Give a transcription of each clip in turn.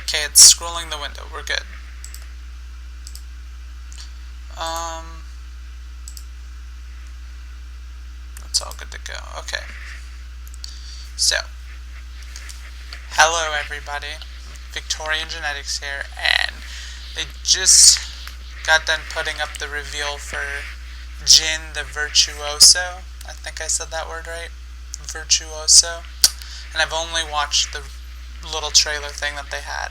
Okay, it's scrolling the window. We're good. That's all good to go. Okay. So, hello everybody. Victorian Genetics here, and they just got done putting up the reveal for Jhin the Virtuoso. I think I said that word right. Virtuoso. And I've only watched the little trailer thing that they had.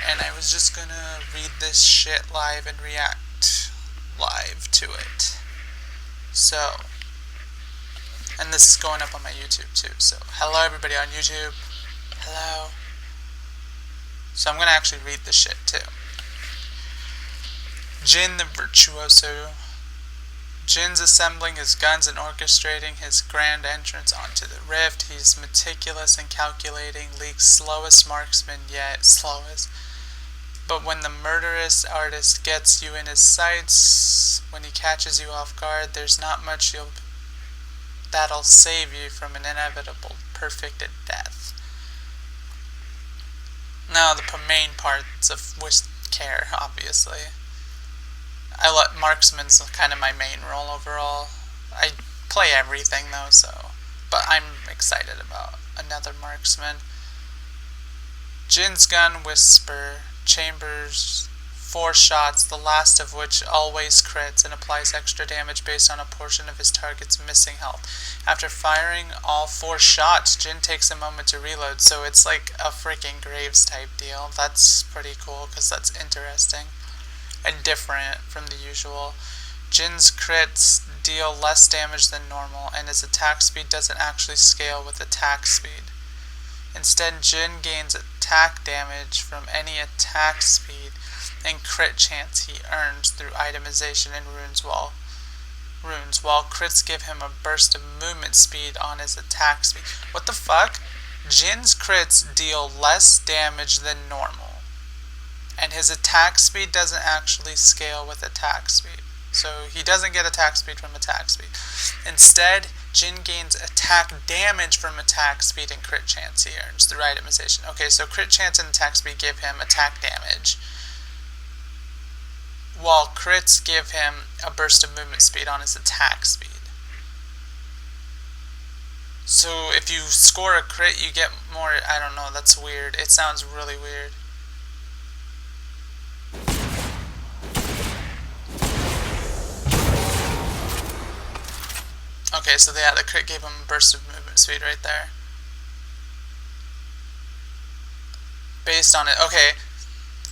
And I was just gonna read this shit live and react live to it. So, and this is going up on my YouTube too. So, hello everybody on YouTube. Hello. So I'm gonna actually read this shit too. Jhin the Virtuoso. Jin's assembling his guns and orchestrating his grand entrance onto the rift. He's meticulous and calculating, League's slowest marksman yet, slowest. But when the murderous artist gets you in his sights, when he catches you off guard, there's not much that'll save you from an inevitable, perfected death. Now the main parts of which care, obviously. I let marksman's kind of my main role overall. I play everything though, but I'm excited about another marksman. Jin's gun whisper chambers 4 shots, the last of which always crits and applies extra damage based on a portion of his target's missing health. After firing all 4 shots, Jhin takes a moment to reload, so it's like a freaking Graves type deal. That's pretty cool because that's interesting and different from the usual. Jin's crits deal less damage than normal, and his attack speed doesn't actually scale with attack speed. Instead, Jhin gains attack damage from any attack speed and crit chance he earns through itemization and runes, while crits give him a burst of movement speed on his attack speed. What the fuck? Jin's crits deal less damage than normal, and his attack speed doesn't actually scale with attack speed. So he doesn't get attack speed from attack speed. Instead, Jhin gains attack damage from attack speed and crit chance he earns through itemization. Okay, so crit chance and attack speed give him attack damage, while crits give him a burst of movement speed on his attack speed. So if you score a crit, you get more, I don't know, that's weird. It sounds really weird. Okay, so yeah, the crit gave him a burst of movement speed right there. Based on it, okay.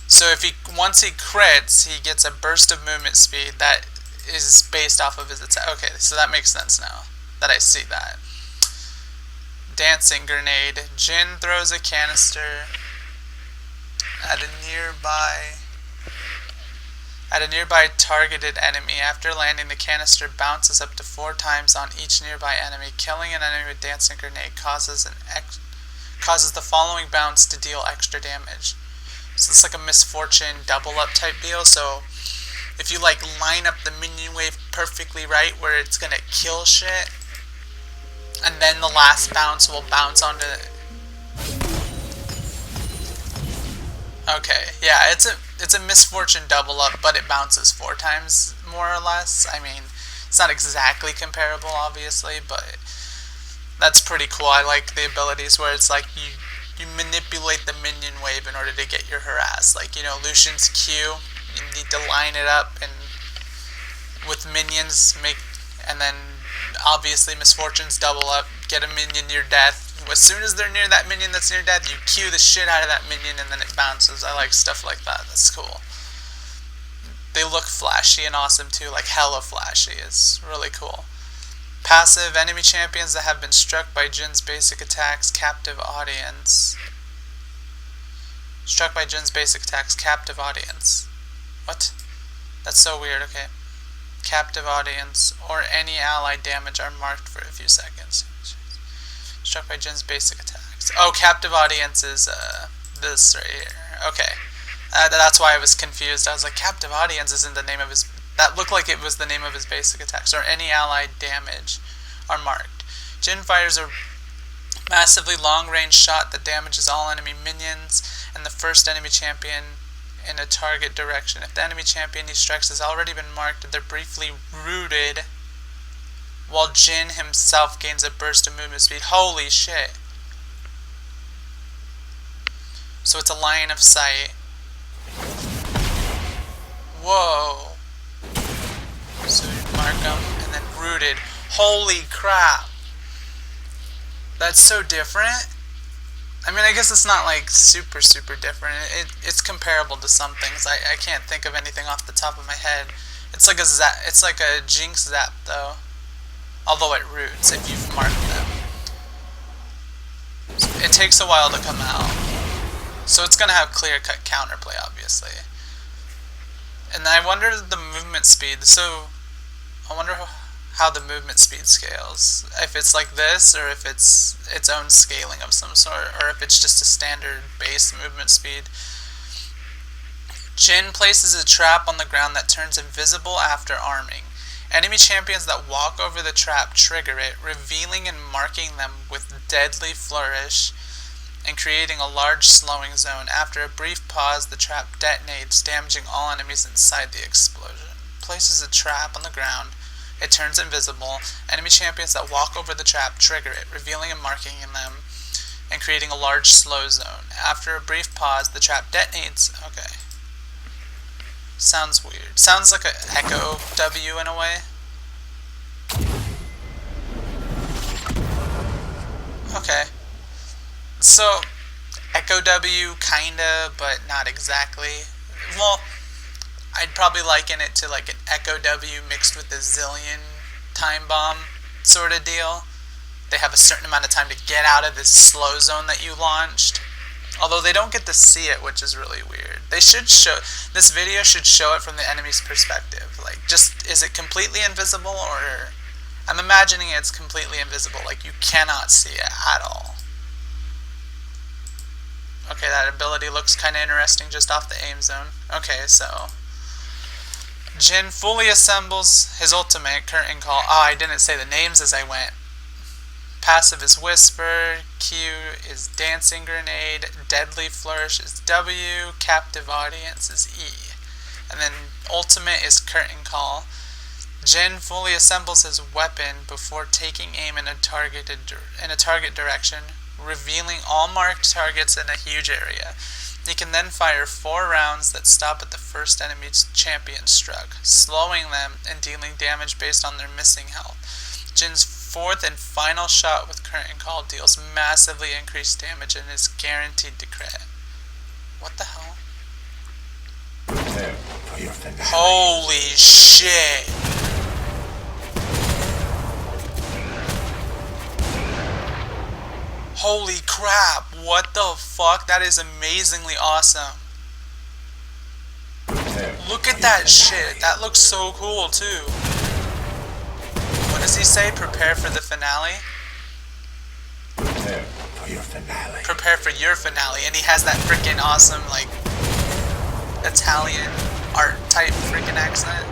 So once he crits, he gets a burst of movement speed that is based off of his attack. Okay, so that makes sense now that I see that. Dancing grenade. Jhin throws a canister at a nearby targeted enemy. After landing, the canister bounces up to 4 times on each nearby enemy. Killing an enemy with dancing grenade causes the following bounce to deal extra damage. So it's like a misfortune double up type deal. So if you like line up the minion wave perfectly right where it's gonna kill shit, and then the last bounce will bounce onto. Okay, yeah, it's a misfortune double up, but it bounces 4 times more or less. I mean, it's not exactly comparable, obviously, but that's pretty cool. I like the abilities where it's like you manipulate the minion wave in order to get your harass. Like, you know, Lucian's Q, you need to line it up and with minions and then obviously Misfortune's double up, get a minion near death. As soon as they're near that minion that's near death, you Q the shit out of that minion and then it bounces. I like stuff like that. That's cool. They look flashy and awesome too, like hella flashy. It's really cool. Passive, enemy champions that have been struck by Jin's basic attacks, captive audience. Struck by Jin's basic attacks, captive audience. What? That's so weird, okay. Captive audience or any allied damage are marked for a few seconds. Struck by Jin's basic attacks. Oh, captive audience is this right here. Okay. That's why I was confused. I was like, captive audience isn't the name of his. That looked like it was the name of his basic attacks. Or any allied damage are marked. Jhin fires a massively long-range shot that damages all enemy minions and the first enemy champion in a target direction. If the enemy champion he strikes has already been marked, they're briefly rooted, while Jhin himself gains a burst of movement speed. Holy shit. So it's a line of sight. Whoa. So you mark them and then rooted. Holy crap. That's so different. I mean, I guess it's not like super different. It's comparable to some things. I can't think of anything off the top of my head. It's like a Jinx zap though. Although it roots if you've marked them. It takes a while to come out. So it's gonna have clear-cut counterplay, obviously. And I wonder the movement speed. So I wonder how the movement speed scales. If it's like this, or if it's its own scaling of some sort, or if it's just a standard base movement speed. Jhin places a trap on the ground that turns invisible after arming. Enemy champions that walk over the trap trigger it, revealing and marking them with deadly flourish and creating a large slowing zone. After a brief pause, the trap detonates, damaging all enemies inside the explosion. Places a trap on the ground. It turns invisible. Enemy champions that walk over the trap trigger it, revealing and marking them and creating a large slow zone. After a brief pause, the trap detonates. Okay. Sounds weird. Sounds like an Echo W in a way. Okay. So, Echo W, kinda, but not exactly. Well, I'd probably liken it to like an Echo W mixed with a Zillion time bomb sort of deal. They have a certain amount of time to get out of this slow zone that you launched. Although they don't get to see it, which is really weird. They should show, this video should show it from the enemy's perspective. Like, just, is it completely invisible, or, I'm imagining it's completely invisible, like you cannot see it at all. Okay, that ability looks kind of interesting just off the aim zone. Okay, so Jhin fully assembles his ultimate, Curtain Call. Oh, I didn't say the names as I went. Passive is Whisper, Q is Dancing Grenade, Deadly Flourish is W, Captive Audience is E. And then Ultimate is Curtain Call. Jhin fully assembles his weapon before taking aim in a target direction, revealing all marked targets in a huge area. He can then fire 4 rounds that stop at the first enemy champion struck, slowing them and dealing damage based on their missing health. Jin's fourth and final shot with Curtain Call deals massively increased damage and is guaranteed to crit. What the hell? Holy shit! Holy crap, what the fuck? That is amazingly awesome. Look at that shit, that looks so cool too. What does he say? Prepare for the finale? Prepare for your finale. Prepare for your finale. And he has that freaking awesome, like, Italian art type freaking accent.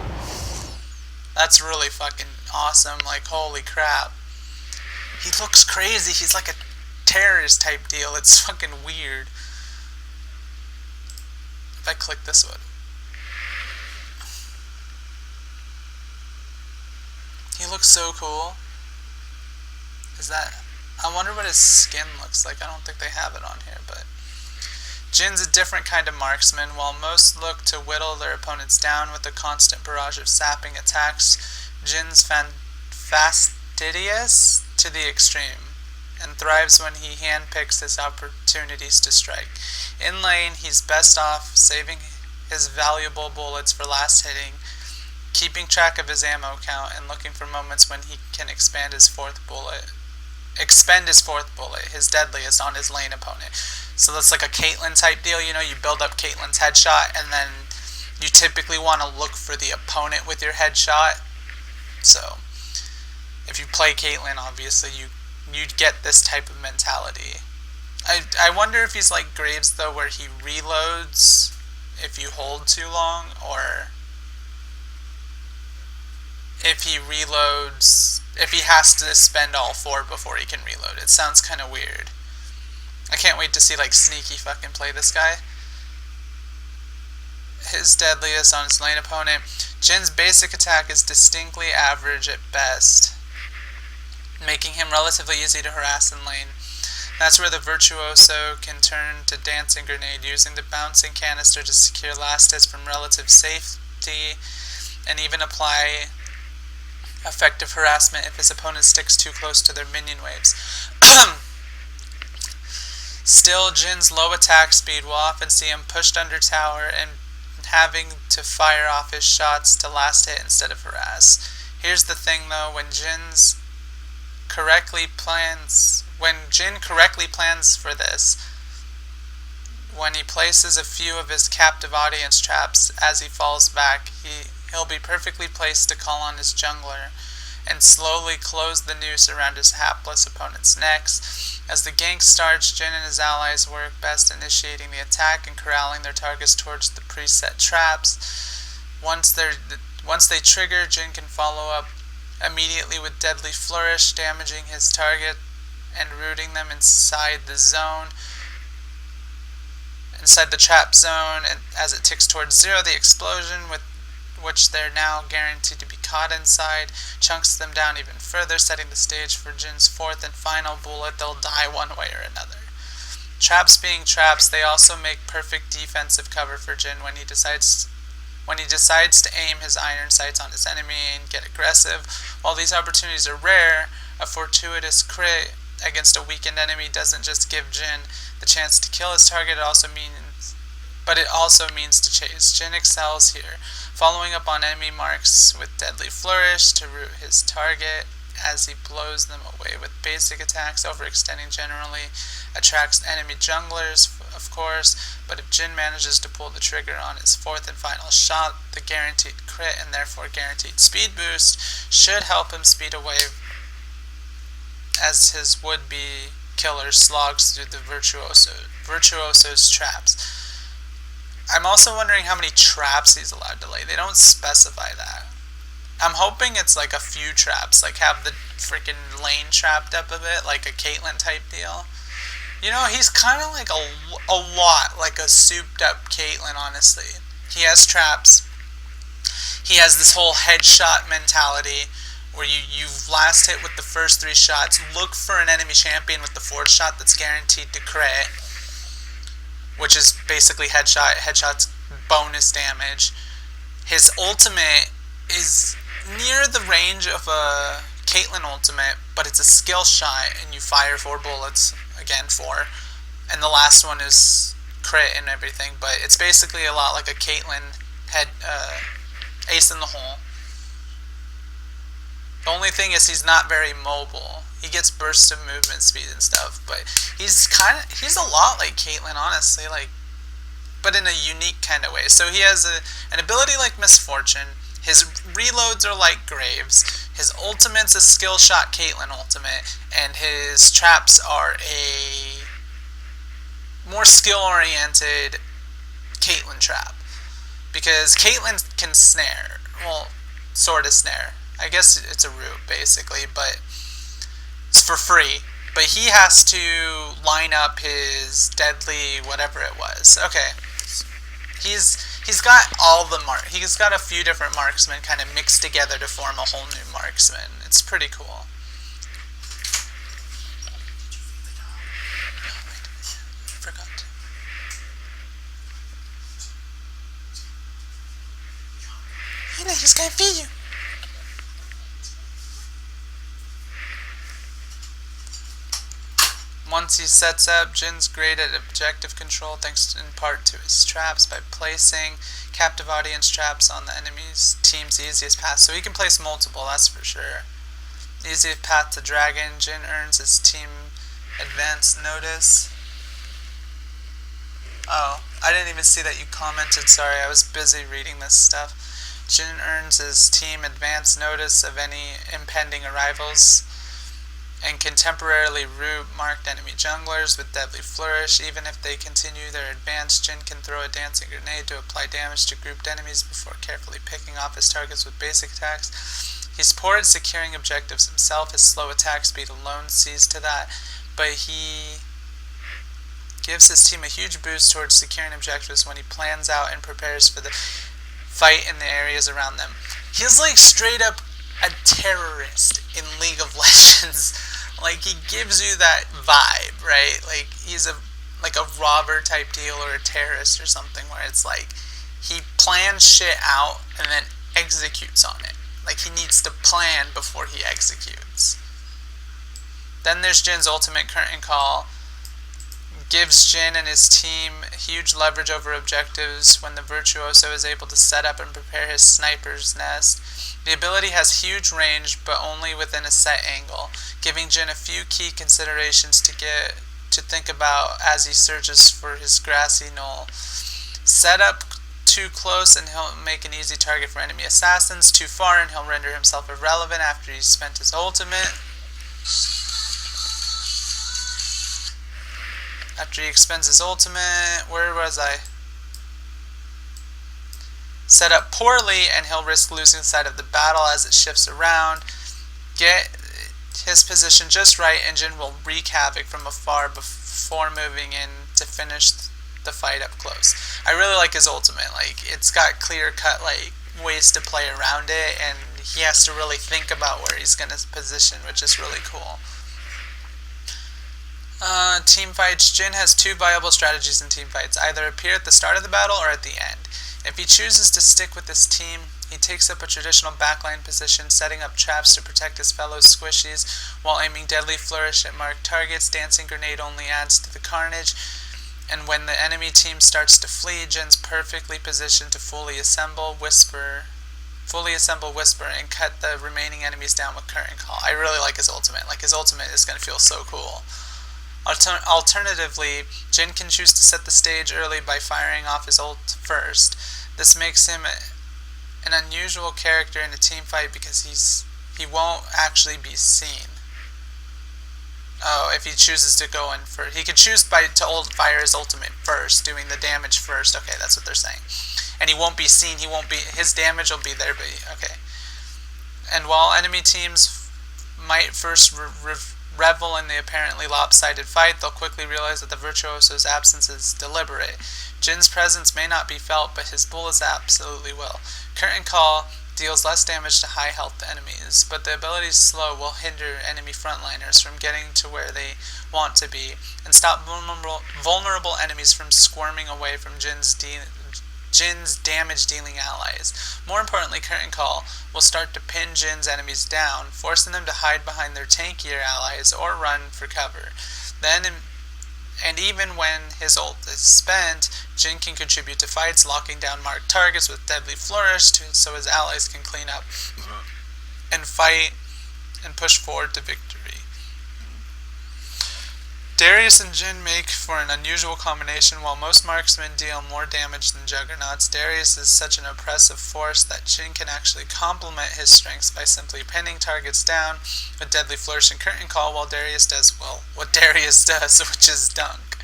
That's really fucking awesome. Like, holy crap. He looks crazy. He's like a terrorist type deal. It's fucking weird. If I click this one. He looks so cool. Is that... I wonder what his skin looks like. I don't think they have it on here, but... Jin's a different kind of marksman. While most look to whittle their opponents down with a constant barrage of sapping attacks, Jin's fastidious to the extreme, and thrives when he handpicks his opportunities to strike. In lane, he's best off saving his valuable bullets for last hitting, keeping track of his ammo count, and looking for moments when he can expend his fourth bullet, his deadliest, on his lane opponent. So that's like a Caitlyn type deal, you know, you build up Caitlyn's headshot, and then you typically want to look for the opponent with your headshot. So, if you play Caitlyn, obviously, you'd get this type of mentality. I wonder if he's like Graves, though, where he reloads if you hold too long, or if he reloads, if he has to spend all 4 before he can reload. It sounds kind of weird. I can't wait to see like sneaky fucking play this guy. His deadliest on his lane opponent. Jhin's basic attack is distinctly average at best, making him relatively easy to harass in lane. That's where the Virtuoso can turn to Dancing Grenade, using the bouncing canister to secure last hits from relative safety, and even apply effective harassment if his opponent sticks too close to their minion waves. Still, Jhin's low attack speed will often see him pushed under tower and having to fire off his shots to last hit instead of harass. Here's the thing though, when Jhin correctly plans for this, when he places a few of his captive audience traps as he falls back, he'll be perfectly placed to call on his jungler and slowly close the noose around his hapless opponent's necks. As the gank starts, Jhin and his allies work best initiating the attack and corralling their targets towards the preset traps. Once they trigger, Jhin can follow up immediately with Deadly Flourish, damaging his target and rooting them inside the trap zone, and as it ticks towards 0, the explosion, with which they're now guaranteed to be caught inside, chunks them down even further, setting the stage for Jhin's fourth and final bullet. They'll die one way or another. Traps being traps, they also make perfect defensive cover for Jhin when he decides to aim his iron sights on his enemy and get aggressive. While these opportunities are rare, a fortuitous crit against a weakened enemy doesn't just give Jhin the chance to kill his target, it also means to chase. Jhin excels here, following up on enemy marks with Deadly Flourish to root his target as he blows them away with basic attacks. Overextending generally attracts enemy junglers, of course, but if Jhin manages to pull the trigger on his fourth and final shot, the guaranteed crit and therefore guaranteed speed boost should help him speed away as his would-be killer slogs through the Virtuoso's traps. I'm also wondering how many traps he's allowed to lay. They don't specify that. I'm hoping it's like a few traps, like have the freaking lane trapped up a bit, like a Caitlyn type deal. You know, he's kind of like a lot like a souped up Caitlyn, honestly. He has traps. He has this whole headshot mentality where you last hit with the first 3 shots. Look for an enemy champion with the 4th shot that's guaranteed to crit, which is basically headshots bonus damage. His ultimate is near the range of a Caitlyn ultimate, but it's a skill shot and you fire 4 bullets, again 4, and the last one is crit and everything, but it's basically a lot like a Caitlyn ace in the hole. The only thing is he's not very mobile. He gets bursts of movement speed and stuff, but he's a lot like Caitlyn, honestly, but in a unique kind of way. So he has an ability like Misfortune. His reloads are like Graves. His ultimate's a skill shot Caitlyn ultimate, and his traps are a more skill-oriented Caitlyn trap. Because Caitlyn can snare. Well, sort of snare. I guess it's a root, basically, but it's for free. But he has to line up his deadly whatever it was. Okay. He's got he's got a few different marksmen kind of mixed together to form a whole new marksman. It's pretty cool. Forgot. He's gonna feed you. Once he sets up, Jhin's great at objective control thanks in part to his traps by placing captive audience traps on the enemy's team's easiest path. So he can place multiple, that's for sure. Easiest path to Dragon. Jhin earns his team advance notice. Oh, I didn't even see that you commented, sorry, I was busy reading this stuff. Jhin earns his team advance notice of any impending arrivals and can temporarily root marked enemy junglers with Deadly Flourish. Even if they continue their advance, Jhin can throw a Dancing Grenade to apply damage to grouped enemies before carefully picking off his targets with basic attacks. He's poor at securing objectives himself. His slow attack speed alone sees to that, but he gives his team a huge boost towards securing objectives when he plans out and prepares for the fight in the areas around them. He's like straight up a terrorist in League of Legends. Like, he gives you that vibe, right? Like, he's a robber type deal or a terrorist or something, where it's like he plans shit out and then executes on it. Like, he needs to plan before he executes. Then there's Jhin's ultimate Curtain Call. Gives Jhin and his team huge leverage over objectives when the Virtuoso is able to set up and prepare his sniper's nest. The ability has huge range, but only within a set angle, giving Jhin a few key considerations to think about as he searches for his grassy knoll. Set up too close and he'll make an easy target for enemy assassins. Too far and he'll render himself irrelevant after he's spent his ultimate. After he expends his ultimate, where was I? Set up poorly and he'll risk losing sight of the battle as it shifts around. Get his position just right and Jhin will wreak havoc from afar before moving in to finish the fight up close. I really like his ultimate. Like, it's got clear-cut like ways to play around it, and he has to really think about where he's going to position, which is really cool. Team fights. Jhin has two viable strategies in team fights: either appear at the start of the battle or at the end. If he chooses to stick with his team, he takes up a traditional backline position, setting up traps to protect his fellow squishies while aiming Deadly Flourish at marked targets. Dancing Grenade only adds to the carnage, and when the enemy team starts to flee, Jhin's perfectly positioned to fully assemble Whisper, and cut the remaining enemies down with Curtain Call. I really like his ultimate. Like, his ultimate is going to feel so cool. Alternatively, Jhin can choose to set the stage early by firing off his ult first. This makes him an unusual character in a team fight because he won't actually be seen. Oh, if he chooses to go in first. He could choose to fire his ultimate first, doing the damage first. Okay, that's what they're saying. And he won't be seen. His damage will be there, but okay. And while enemy teams might first revel in the apparently lopsided fight, they'll quickly realize that the Virtuoso's absence is deliberate. Jhin's presence may not be felt, but his bullets absolutely will. Curtain Call deals less damage to high health enemies, but the ability's slow will hinder enemy frontliners from getting to where they want to be, and stop vulnerable enemies from squirming away from Jhin's damage-dealing allies. More importantly, Curtain Call will start to pin Jhin's enemies down, forcing them to hide behind their tankier allies or run for cover. And even when his ult is spent, Jhin can contribute to fights, locking down marked targets with Deadly Flourish so his allies can clean up and fight and push forward to victory. Darius and Jhin make for an unusual combination. While most marksmen deal more damage than juggernauts, Darius is such an oppressive force that Jhin can actually complement his strengths by simply pinning targets down with Deadly Flourish and Curtain Call, while Darius does, well, what Darius does, which is dunk.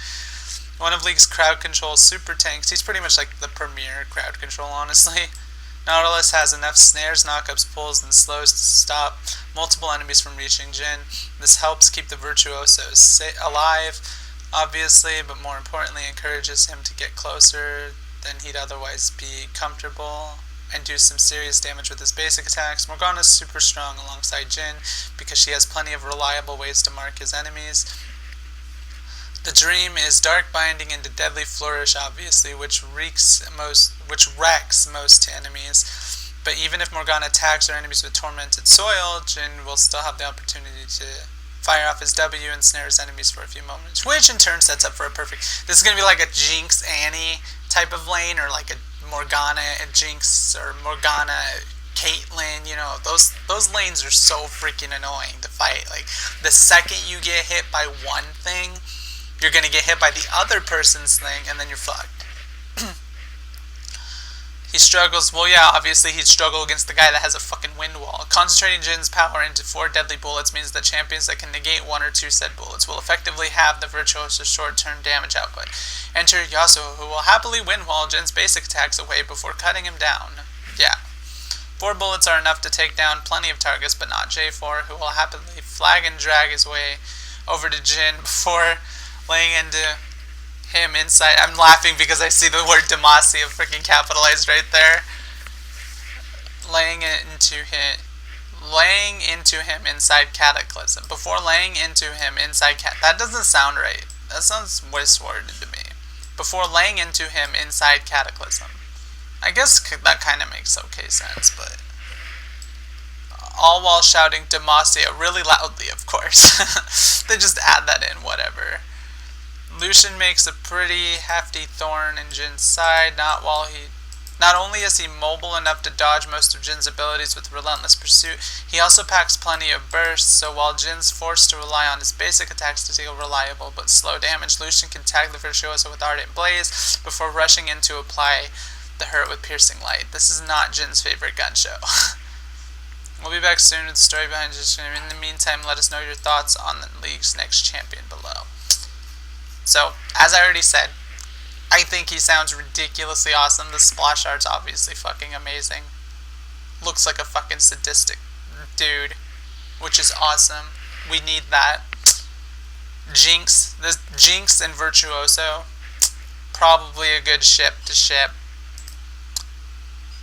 One of League's crowd control super tanks. He's pretty much like the premier crowd control, honestly. Nautilus has enough snares, knockups, pulls, and slows to stop multiple enemies from reaching Jhin. This helps keep the Virtuosos alive, obviously, but more importantly encourages him to get closer than he'd otherwise be comfortable and do some serious damage with his basic attacks. Morgana's super strong alongside Jhin because she has plenty of reliable ways to mark his enemies. The dream is Dark Binding into Deadly Flourish, obviously, which wrecks most to enemies. But even if Morgana attacks her enemies with Tormented Soil, Jhin will still have the opportunity to fire off his W and snare his enemies for a few moments, which in turn sets up for a perfect... This is going to be like a Jinx Annie type of lane, or like a Morgana Jinx, or Morgana Caitlyn. You know, those lanes are so freaking annoying to fight. Like, the second you get hit by one thing, you're going to get hit by the other person's thing, and then you're fucked. He struggles, well yeah, obviously he'd struggle against the guy that has a fucking wind wall. Concentrating Jhin's power into 4 deadly bullets means that champions that can negate 1 or 2 said bullets will effectively have the Virtuoso's short-term damage output. Enter Yasuo, who will happily wind wall Jhin's basic attacks away before cutting him down. Yeah. 4 bullets are enough to take down plenty of targets, but not J4, who will happily flag and drag his way over to Jhin before laying into him inside. I'm laughing because I see the word Demacia freaking capitalized right there. Laying into him inside Cataclysm. Before laying into him inside that doesn't sound right. That sounds worded to me. Before laying into him inside Cataclysm. I guess that kind of makes okay sense, but all while shouting Demacia really loudly, of course. They just add that in, whatever. Lucian makes a pretty hefty thorn in Jhin's side, not only is he mobile enough to dodge most of Jhin's abilities with Relentless Pursuit, he also packs plenty of bursts, so while Jhin's forced to rely on his basic attacks to deal reliable but slow damage, Lucian can tag the Virtuoso with Ardent Blaze before rushing in to apply the hurt with Piercing Light. This is not Jhin's favorite gun show. We'll be back soon with the story behind Jhin. In the meantime, let us know your thoughts on the league's next champion below. So, as I already said, I think he sounds ridiculously awesome. The splash art's obviously fucking amazing. Looks like a fucking sadistic dude, which is awesome. We need that. Jinx and Virtuoso, probably a good ship to ship.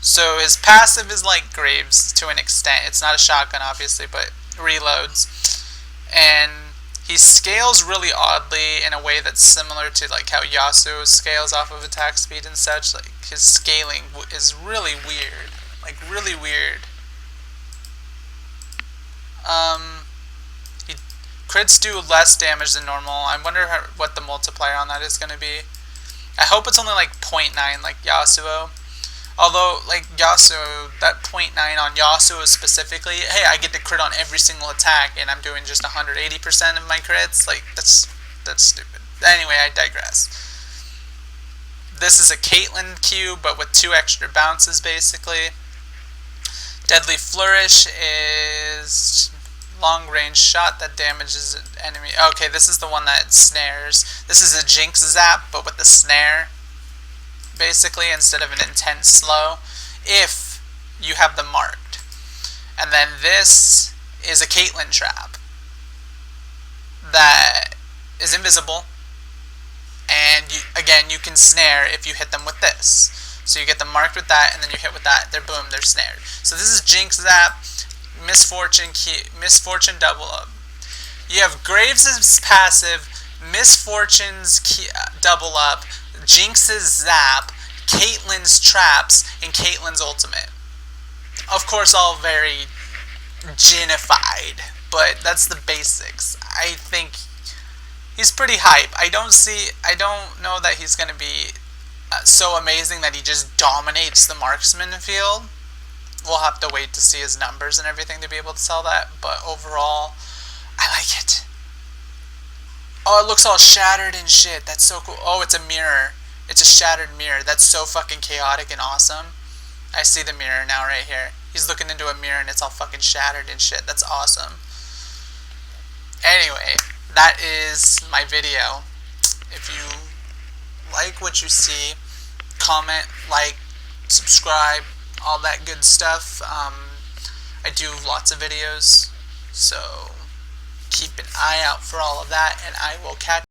So his passive is like Graves to an extent. It's not a shotgun, obviously, but reloads. And he scales really oddly in a way that's similar to like how Yasuo scales off of attack speed and such. Like his scaling is really weird, like really weird. Crits do less damage than normal. I wonder what the multiplier on that is going to be. I hope it's only like 0.9 like Yasuo. Although, like Yasuo, that 0.9 on Yasuo specifically, hey, I get to crit on every single attack, and I'm doing just 180% of my crits. Like, that's stupid. Anyway, I digress. This is a Caitlyn Q, but with 2 extra bounces, basically. Deadly Flourish is long-range shot that damages an enemy. Okay, this is the one that snares. This is a Jinx Zap, but with the snare, basically, instead of an intense slow, if you have them marked. And then this is a Caitlyn trap that is invisible, and again, you can snare if you hit them with this. So you get them marked with that, and then you hit with that, they're boom, they're snared. So this is Jinx Zap, Misfortune double up. You have Graves' passive, Misfortune's double up, Jinx's Zap, Caitlyn's traps, and Caitlyn's ultimate. Of course, all very Jhinified, but that's the basics. I think he's pretty hype. I don't know that he's going to be so amazing that he just dominates the marksman field. We'll have to wait to see his numbers and everything to be able to sell that, but overall, I like it. Oh, it looks all shattered and shit. That's so cool. Oh, it's a mirror. It's a shattered mirror. That's so fucking chaotic and awesome. I see the mirror now right here. He's looking into a mirror and it's all fucking shattered and shit. That's awesome. Anyway, that is my video. If you like what you see, comment, like, subscribe, all that good stuff. I do lots of videos, so keep an eye out for all of that, and I will catch